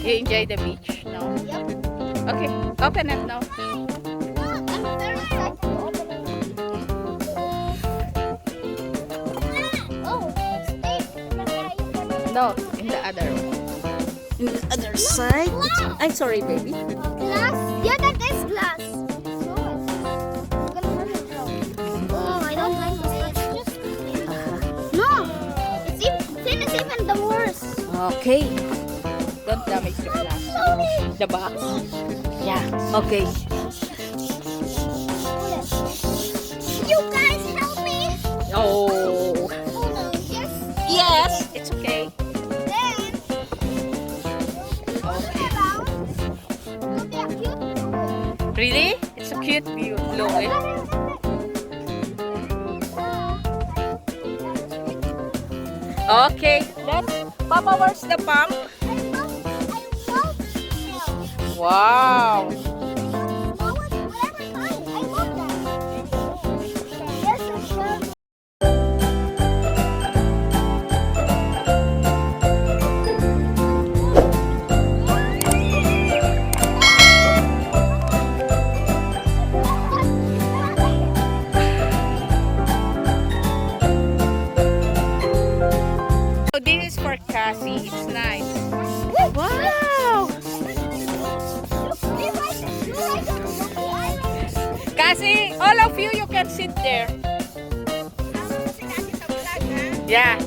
You enjoy the beach? No? Yep. Okay, open it now. I'm very excited to open it. Oh, No, in the other one. In the other side. I'm sorry, baby. glass? Yeah, that is glass. Oh, I don't like this. No, thin is even the worst. Okay. Don't damage the glass. The box. Yeah. Okay. You guys help me. Oh. Oh no, yes. Yes, it's okay. Then, Okay. around. Look at cute. Really? It's a cute view. Look, eh? Okay. Let's. Papa, where's the pump? Wow. So this is for Cassie. It's nice. Wow. Cassie, all of you, you can sit there. Yeah.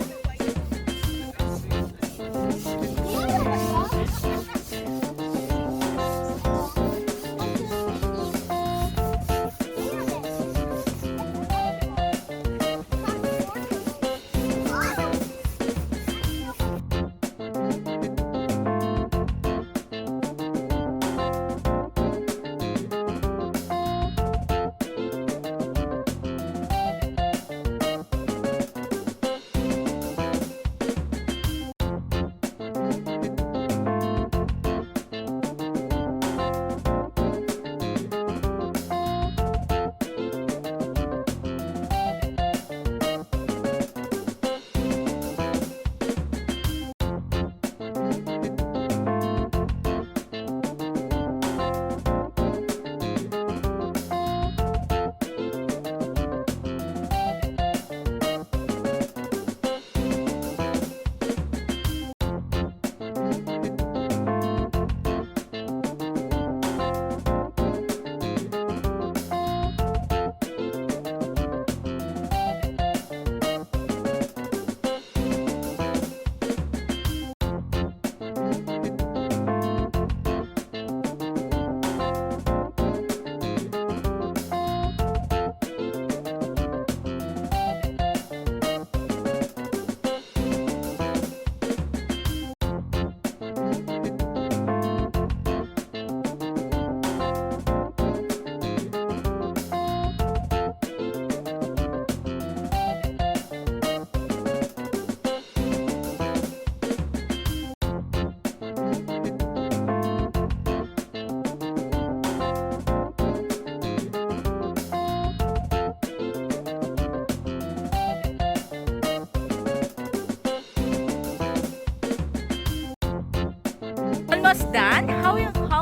Almost done. How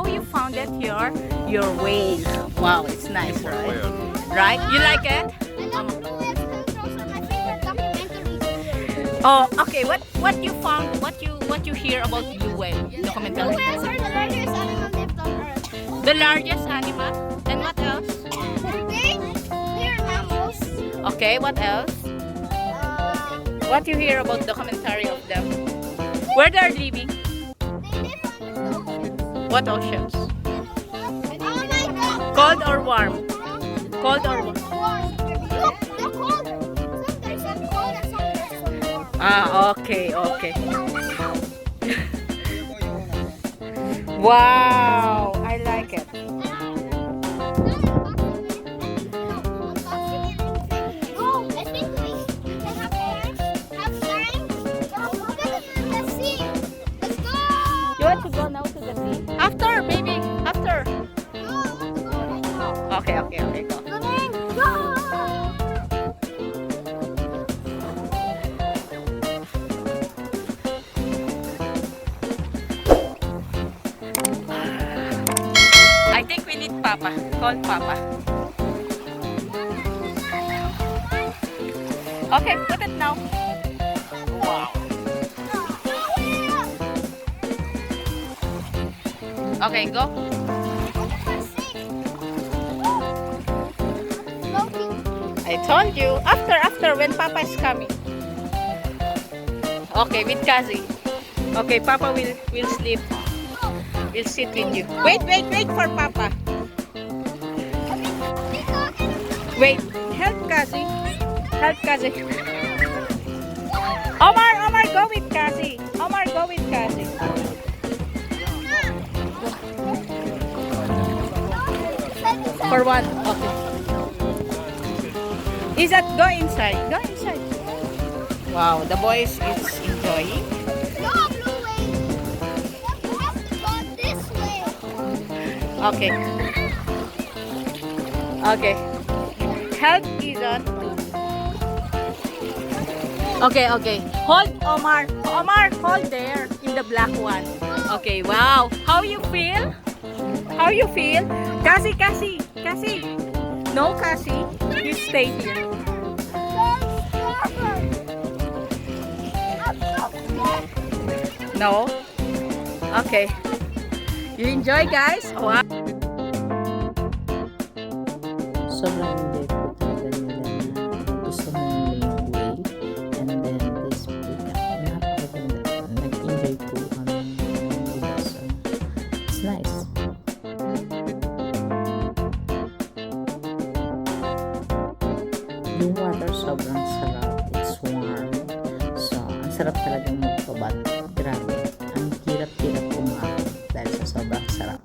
you found it your way? Wow, it's nice, right? Right? You like it? Oh, okay. What you found? What you hear about blue whale documentary? Blue whales are the largest animal lived on Earth. The largest animal. And what else? They're mammals. Okay. What else? What you hear about documentary of them? Where they're living? They live on the oceans. What oceans? Oh my God. Cold or warm? Cold or warm? Look, the cold. Some there's some cold and some there's some warm. Ah, okay, okay. Wow, I like it. Oh, I think we can have time. Let's see. Let's go. You want to go now to the sea? After, baby, after. No, I want to go right now. Okay, okay, okay, go. Coming. Go. Papa. Call Papa. Okay, put it now. Wow. Okay, go. I told you. After, when Papa is coming. Okay, with Kazi. Okay, Papa will sleep. We'll sit with you. Wait for Papa. Wait, help Kazi. Help Kazi. Omar, go with Kazi. Omar, go with Kazi. For one, okay. Is that go inside? Go inside. Wow, the boys is enjoying. No, blue way. You have to go this way. Okay. Okay. Help Izot. Okay. Hold Omar. Omar, hold there in the black one. Okay, wow. How you feel? How you feel? Cassie. No, Cassie. You stay here. No? Okay. You enjoy, guys? Wow. Sobrang enjoy po talaga nila na gusto mo nila yung whale and then this peacock. Napakaganda. Nag-enjoy po kami nila. So, it's nice. Yung water sobrang sarap. It's warm. So, ang sarap talagang magpabat. Grabe. Ang hirap-hirap umahon dahil sa sobrang sarap.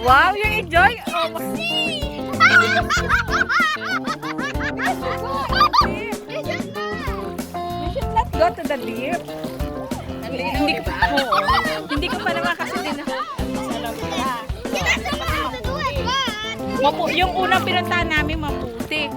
Wow, you enjoy? Oh, you should not go to the deep. Hindi ko pa naman kasi din. Yung unang pinuntahan namin maputik.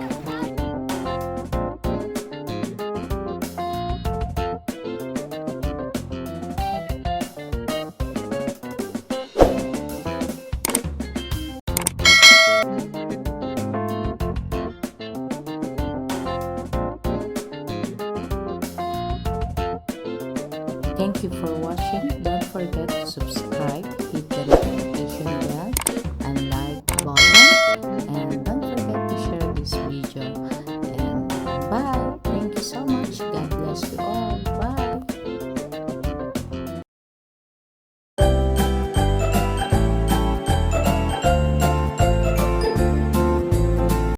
Thank you for watching. Don't forget to subscribe, hit the notification bell, and like button. And don't forget to share this video. And bye!